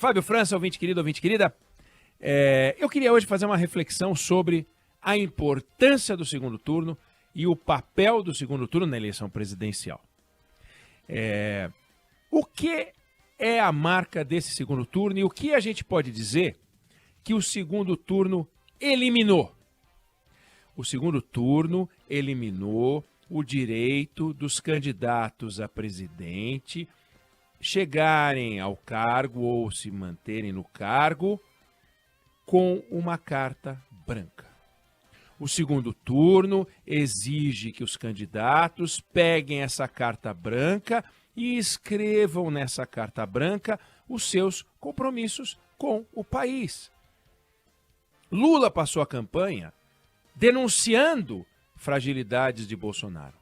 Fábio França, ouvinte querido, ouvinte querida. Eu queria hoje fazer uma reflexão sobre a importância do segundo turno e o papel do segundo turno na eleição presidencial. O que é a marca desse segundo turno e o que a gente pode dizer que o segundo turno eliminou? O segundo turno eliminou o direito dos candidatos a presidente chegarem ao cargo ou se manterem no cargo com uma carta branca. O segundo turno exige que os candidatos peguem essa carta branca e escrevam nessa carta branca os seus compromissos com o país. Lula passou a campanha denunciando fragilidades de Bolsonaro.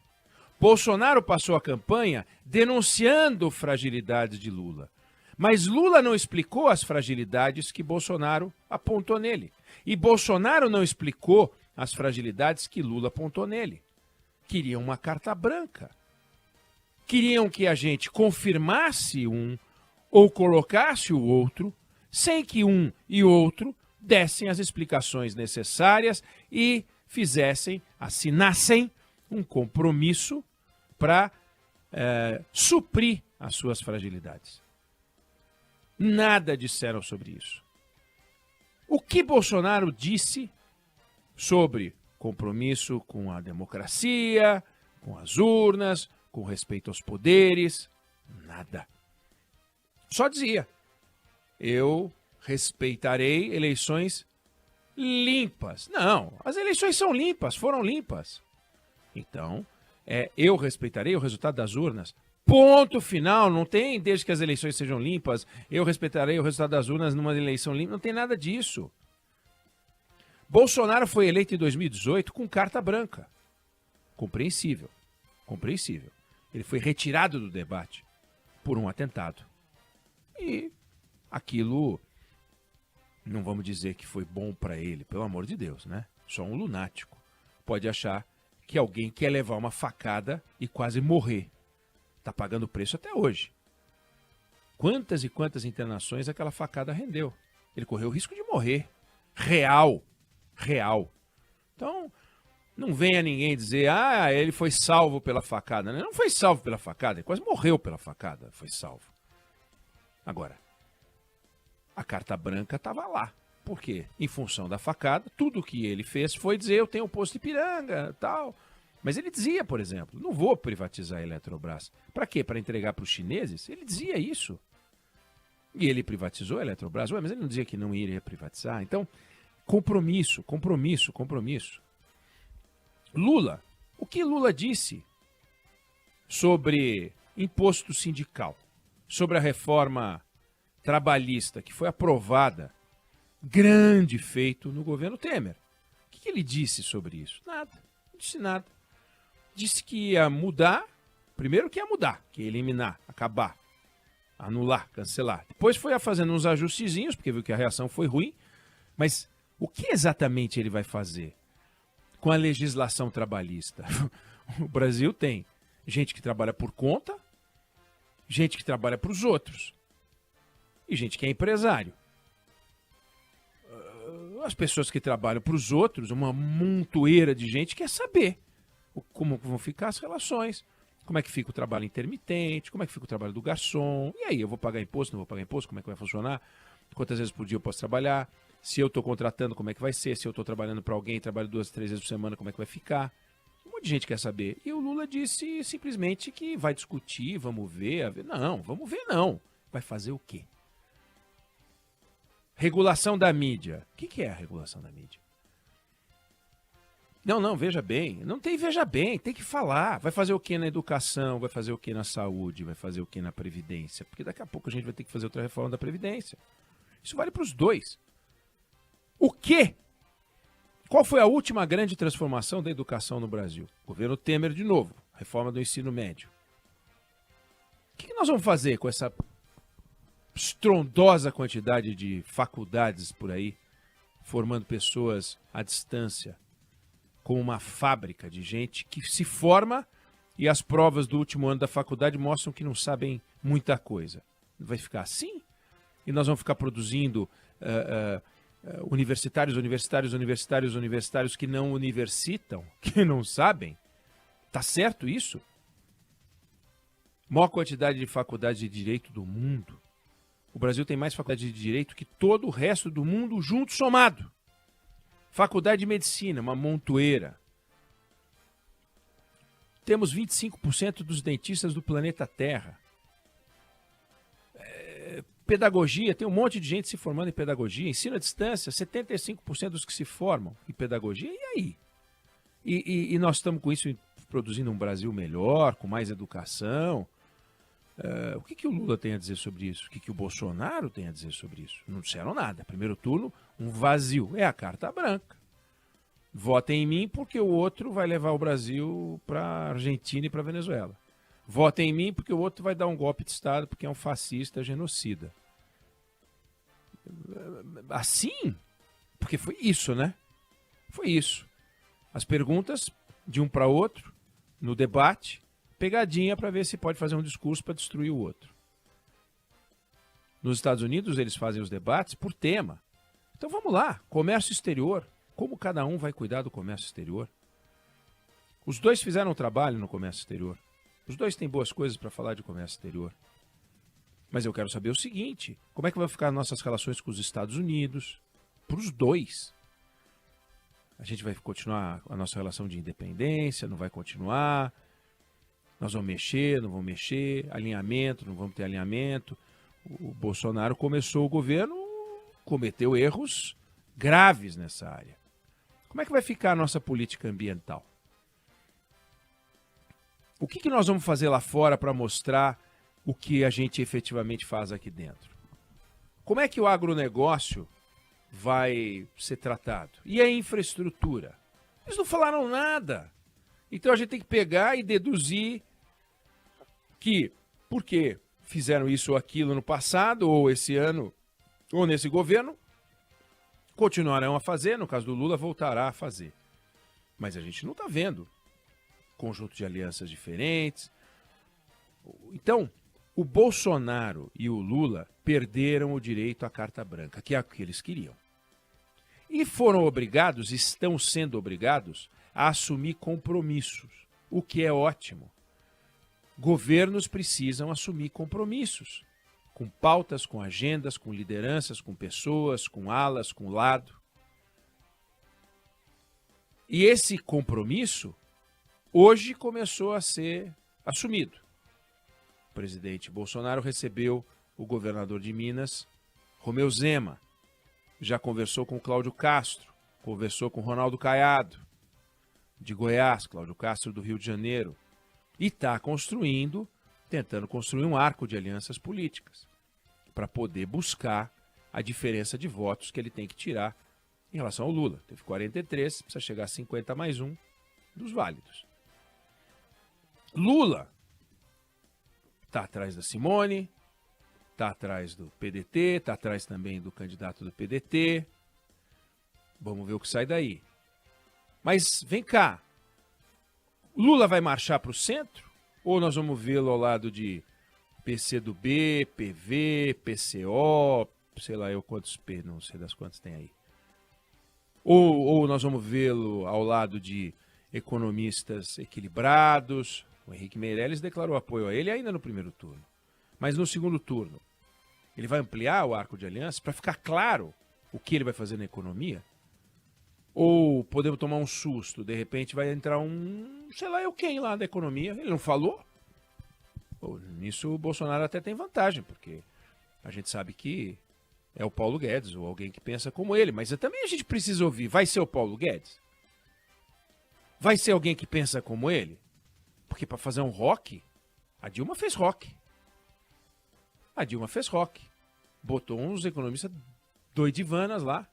Bolsonaro passou a campanha denunciando fragilidades de Lula. Mas Lula não explicou as fragilidades que Bolsonaro apontou nele. E Bolsonaro não explicou as fragilidades que Lula apontou nele. Queriam uma carta branca. Queriam que a gente confirmasse um ou colocasse o outro, sem que um e outro dessem as explicações necessárias e assinassem um compromisso para suprir as suas fragilidades. Nada disseram sobre isso. O que Bolsonaro disse sobre compromisso com a democracia, com as urnas, com respeito aos poderes? Nada. Só dizia: eu respeitarei eleições limpas. Não, as eleições são limpas, foram limpas. Então, eu respeitarei o resultado das urnas. Ponto final, não tem desde que as eleições sejam limpas, eu respeitarei o resultado das urnas numa eleição limpa, não tem nada disso. Bolsonaro foi eleito em 2018 com carta branca. Compreensível, compreensível. Ele foi retirado do debate por um atentado. E aquilo, não vamos dizer que foi bom para ele, pelo amor de Deus, né? Só um lunático pode achar que alguém quer levar uma facada e quase morrer. Está pagando preço até hoje. Quantas e quantas internações aquela facada rendeu? Ele correu o risco de morrer. Real. Real. Então, não venha ninguém dizer, ele foi salvo pela facada. Não foi salvo pela facada, ele quase morreu pela facada, foi salvo. Agora, a carta branca estava lá. Por quê? Em função da facada, tudo que ele fez foi dizer, eu tenho um posto de Ipiranga, tal. Mas ele dizia, por exemplo, não vou privatizar a Eletrobras. Para quê? Para entregar para os chineses? Ele dizia isso. E ele privatizou a Eletrobras. Mas ele não dizia que não iria privatizar. Então, compromisso, compromisso, compromisso. Lula, o que Lula disse sobre imposto sindical, sobre a reforma trabalhista que foi aprovada, grande feito no governo Temer. O que ele disse sobre isso? Nada, não disse nada. Disse que ia mudar, primeiro que ia mudar, que ia eliminar, acabar, anular, cancelar. Depois foi fazendo uns ajustezinhos, porque viu que a reação foi ruim. Mas o que exatamente ele vai fazer com a legislação trabalhista? O Brasil tem gente que trabalha por conta, gente que trabalha para os outros e gente que é empresário. As pessoas que trabalham para os outros, uma montoeira de gente quer saber como vão ficar as relações, como é que fica o trabalho intermitente, como é que fica o trabalho do garçom, e aí, eu vou pagar imposto, não vou pagar imposto, como é que vai funcionar, quantas vezes por dia eu posso trabalhar, se eu estou contratando, como é que vai ser, se eu estou trabalhando para alguém, trabalho 2, 3 vezes por semana, como é que vai ficar. Um monte de gente quer saber. E o Lula disse simplesmente que vai discutir, vamos ver. Não, vamos ver não. Vai fazer o quê? Regulação da mídia. O que é a regulação da mídia? Não, veja bem. Não tem veja bem, tem que falar. Vai fazer o quê na educação, vai fazer o quê na saúde, vai fazer o quê na Previdência? Porque daqui a pouco a gente vai ter que fazer outra reforma da Previdência. Isso vale para os dois. O quê? Qual foi a última grande transformação da educação no Brasil? Governo Temer de novo, reforma do ensino médio. O que nós vamos fazer com essa estrondosa quantidade de faculdades por aí, formando pessoas à distância, como uma fábrica de gente que se forma e as provas do último ano da faculdade mostram que não sabem muita coisa? Vai ficar assim? e nós vamos ficar produzindo universitários que não universitam, que não sabem? Tá certo isso? Maior quantidade de faculdades de direito do mundo. O Brasil tem mais faculdades de direito que todo o resto do mundo junto somado. Faculdade de medicina, uma montoeira. Temos 25% dos dentistas do planeta Terra. Pedagogia, tem um monte de gente se formando em pedagogia. Ensino à distância, 75% dos que se formam em pedagogia. E aí? E nós estamos com isso produzindo um Brasil melhor, com mais educação. O que o Lula tem a dizer sobre isso? O que o Bolsonaro tem a dizer sobre isso? Não disseram nada. Primeiro turno, um vazio. É a carta branca. Votem em mim porque o outro vai levar o Brasil para a Argentina e para a Venezuela. Votem em mim porque o outro vai dar um golpe de Estado porque é um fascista genocida. Assim? Porque foi isso, né? Foi isso. As perguntas de um para outro, no debate, pegadinha para ver se pode fazer um discurso para destruir o outro. Nos Estados Unidos, eles fazem os debates por tema. Então vamos lá, comércio exterior. Como cada um vai cuidar do comércio exterior? Os dois fizeram um trabalho no comércio exterior. Os dois têm boas coisas para falar de comércio exterior. Mas eu quero saber o seguinte, como é que vai ficar nossas relações com os Estados Unidos? Para os dois. A gente vai continuar a nossa relação de independência, não vai continuar. Nós vamos mexer, não vamos mexer. Alinhamento, não vamos ter alinhamento. O Bolsonaro começou o governo, cometeu erros graves nessa área. Como é que vai ficar a nossa política ambiental? O que nós vamos fazer lá fora para mostrar o que a gente efetivamente faz aqui dentro? Como é que o agronegócio vai ser tratado? E a infraestrutura? Eles não falaram nada. Então a gente tem que pegar e deduzir que, porque fizeram isso ou aquilo no passado, ou esse ano, ou nesse governo, continuarão a fazer, no caso do Lula, voltará a fazer. Mas a gente não está vendo conjunto de alianças diferentes. Então, o Bolsonaro e o Lula perderam o direito à carta branca, que é o que eles queriam. E foram obrigados, estão sendo obrigados, a assumir compromissos, o que é ótimo. Governos precisam assumir compromissos, com pautas, com agendas, com lideranças, com pessoas, com alas, com lado. E esse compromisso hoje começou a ser assumido. O presidente Bolsonaro recebeu o governador de Minas, Romeu Zema. Já conversou com o Cláudio Castro, conversou com o Ronaldo Caiado, de Goiás, Cláudio Castro do Rio de Janeiro. E está tentando construir um arco de alianças políticas para poder buscar a diferença de votos que ele tem que tirar em relação ao Lula. Teve 43, precisa chegar a 50 mais um dos válidos. Lula está atrás da Simone, está atrás do PDT, está atrás também do candidato do PDT. Vamos ver o que sai daí. Mas vem cá, Lula vai marchar para o centro? Ou nós vamos vê-lo ao lado de PCdoB, PV, PCO, sei lá eu quantos P, não sei das quantas tem aí. Ou nós vamos vê-lo ao lado de economistas equilibrados. O Henrique Meirelles declarou apoio a ele ainda no primeiro turno. Mas no segundo turno, ele vai ampliar o arco de aliança para ficar claro o que ele vai fazer na economia? Ou podemos tomar um susto, de repente vai entrar sei lá eu quem lá da economia, ele não falou? Nisso o Bolsonaro até tem vantagem, porque a gente sabe que é o Paulo Guedes, ou alguém que pensa como ele, mas também a gente precisa ouvir, vai ser o Paulo Guedes? Vai ser alguém que pensa como ele? Porque para fazer um rock, a Dilma fez rock. A Dilma fez rock. Botou uns economistas doidivanas lá.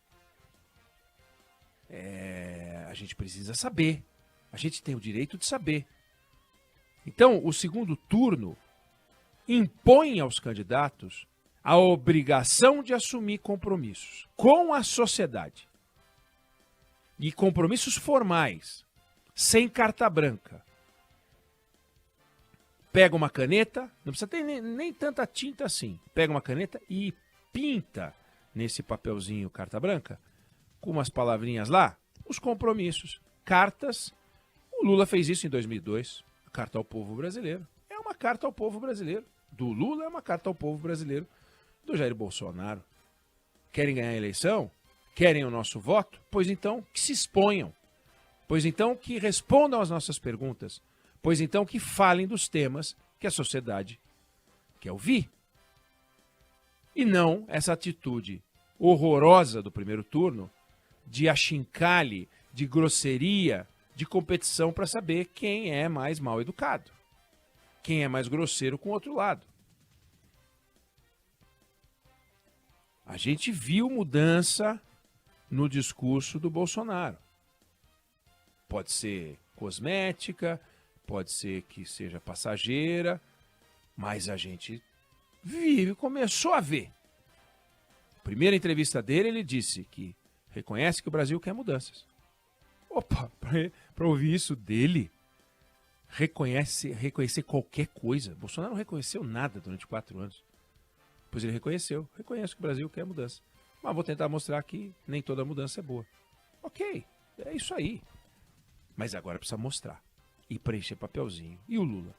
A gente precisa saber. A gente tem o direito de saber. Então, o segundo turno impõe aos candidatos a obrigação de assumir compromissos com a sociedade. E compromissos formais, sem carta branca. Pega uma caneta, não precisa ter nem tanta tinta assim. Pega uma caneta e pinta nesse papelzinho carta branca, com umas palavrinhas lá, os compromissos. Cartas, o Lula fez isso em 2002, a carta ao povo brasileiro. É uma carta ao povo brasileiro. Do Lula é uma carta ao povo brasileiro. Do Jair Bolsonaro. Querem ganhar a eleição? Querem o nosso voto? Pois então que se exponham. Pois então que respondam às nossas perguntas. Pois então que falem dos temas que a sociedade quer ouvir. E não essa atitude horrorosa do primeiro turno de achincalhe, de grosseria, de competição para saber quem é mais mal educado. Quem é mais grosseiro com o outro lado. A gente viu mudança no discurso do Bolsonaro. Pode ser cosmética, pode ser que seja passageira, mas a gente começou a ver. Primeira entrevista dele, ele disse que reconhece que o Brasil quer mudanças. Opa, para ouvir isso dele, reconhecer qualquer coisa. Bolsonaro não reconheceu nada durante 4 anos. Pois ele reconheço que o Brasil quer mudança. Mas vou tentar mostrar que nem toda mudança é boa. Ok, é isso aí. Mas agora precisa mostrar e preencher papelzinho. E o Lula?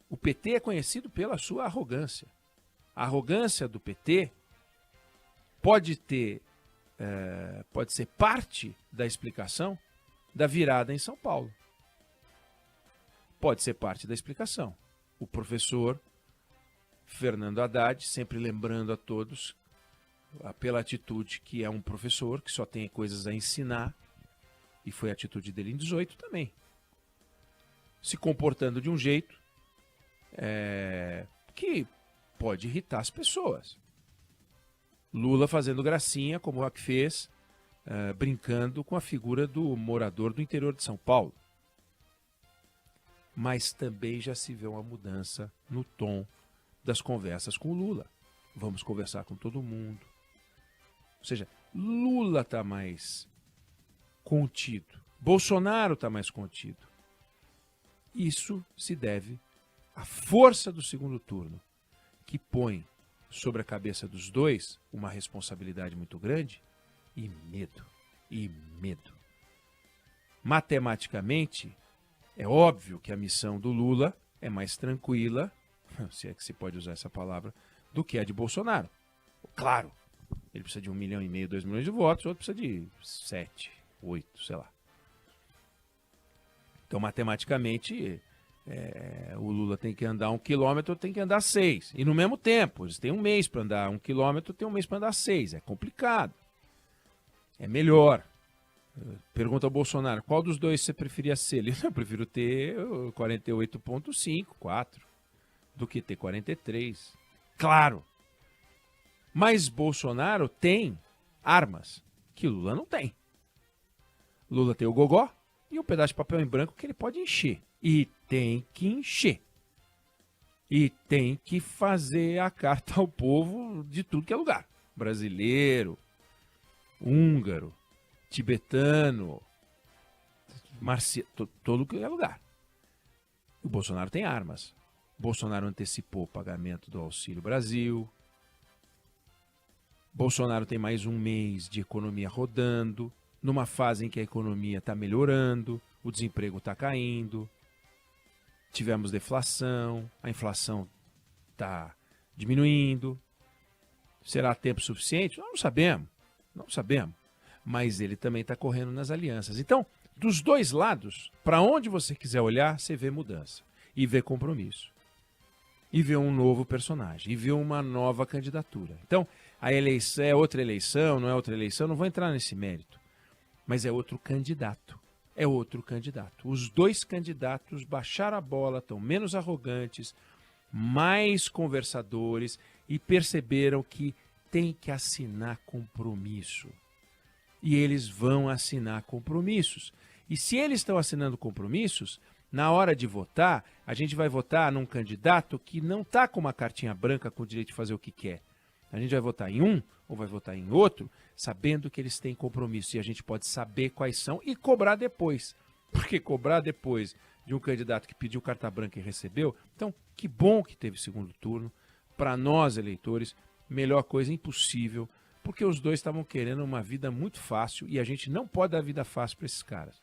O PT é conhecido pela sua arrogância. A arrogância do PT pode ser parte da explicação da virada em São Paulo. Pode ser parte da explicação. O professor Fernando Haddad, sempre lembrando a todos, pela atitude que é um professor, que só tem coisas a ensinar, e foi a atitude dele em 18 também. Se comportando de um jeito que pode irritar as pessoas. Lula fazendo gracinha, como o que fez, brincando com a figura do morador do interior de São Paulo. Mas também já se vê uma mudança no tom das conversas com o Lula. Vamos conversar com todo mundo. Ou seja, Lula está mais contido. Bolsonaro está mais contido. Isso se deve à força do segundo turno, que põe sobre a cabeça dos dois uma responsabilidade muito grande e medo. E medo. Matematicamente, é óbvio que a missão do Lula é mais tranquila, se é que se pode usar essa palavra, do que a de Bolsonaro. Claro, ele precisa de 1,5 milhão, 2 milhões de votos, o outro precisa de 7, 8, sei lá. Então, matematicamente, o Lula tem que andar 1 quilômetro, tem que andar 6. E no mesmo tempo, eles têm um mês para andar 1 quilômetro, tem um mês para andar 6. É complicado. É melhor. Pergunta ao Bolsonaro, qual dos dois você preferia ser? Ele, eu prefiro ter 48,5, 4, do que ter 43. Claro. Mas Bolsonaro tem armas que Lula não tem. Lula tem o gogó e um pedaço de papel em branco que ele pode encher. E tem que encher. E tem que fazer a carta ao povo de tudo que é lugar. Brasileiro, húngaro, tibetano, todo que é lugar. O Bolsonaro tem armas. O Bolsonaro antecipou o pagamento do Auxílio Brasil. Bolsonaro tem mais um mês de economia rodando, numa fase em que a economia está melhorando, o desemprego está caindo, tivemos deflação, a inflação está diminuindo. Será tempo suficiente? Nós não sabemos, não sabemos. Mas ele também está correndo nas alianças. Então, dos dois lados, para onde você quiser olhar, você vê mudança e vê compromisso. E vê um novo personagem, e vê uma nova candidatura. Então, a eleição é outra eleição, não é outra eleição, não vou entrar nesse mérito. Mas é outro candidato. É outro candidato. Os dois candidatos baixaram a bola, estão menos arrogantes, mais conversadores e perceberam que tem que assinar compromisso. E eles vão assinar compromissos. E se eles estão assinando compromissos, na hora de votar, a gente vai votar num candidato que não está com uma cartinha branca com o direito de fazer o que quer. A gente vai votar em um ou vai votar em outro, sabendo que eles têm compromisso. E a gente pode saber quais são e cobrar depois. Porque cobrar depois de um candidato que pediu carta branca e recebeu, então, que bom que teve segundo turno. Para nós, eleitores, melhor coisa impossível, porque os dois estavam querendo uma vida muito fácil e a gente não pode dar vida fácil para esses caras.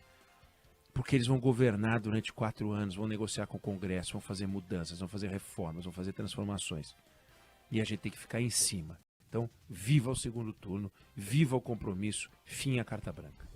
Porque eles vão governar durante 4 anos, vão negociar com o Congresso, vão fazer mudanças, vão fazer reformas, vão fazer transformações. E a gente tem que ficar em cima. Então, viva o segundo turno, viva o compromisso, fim a carta branca.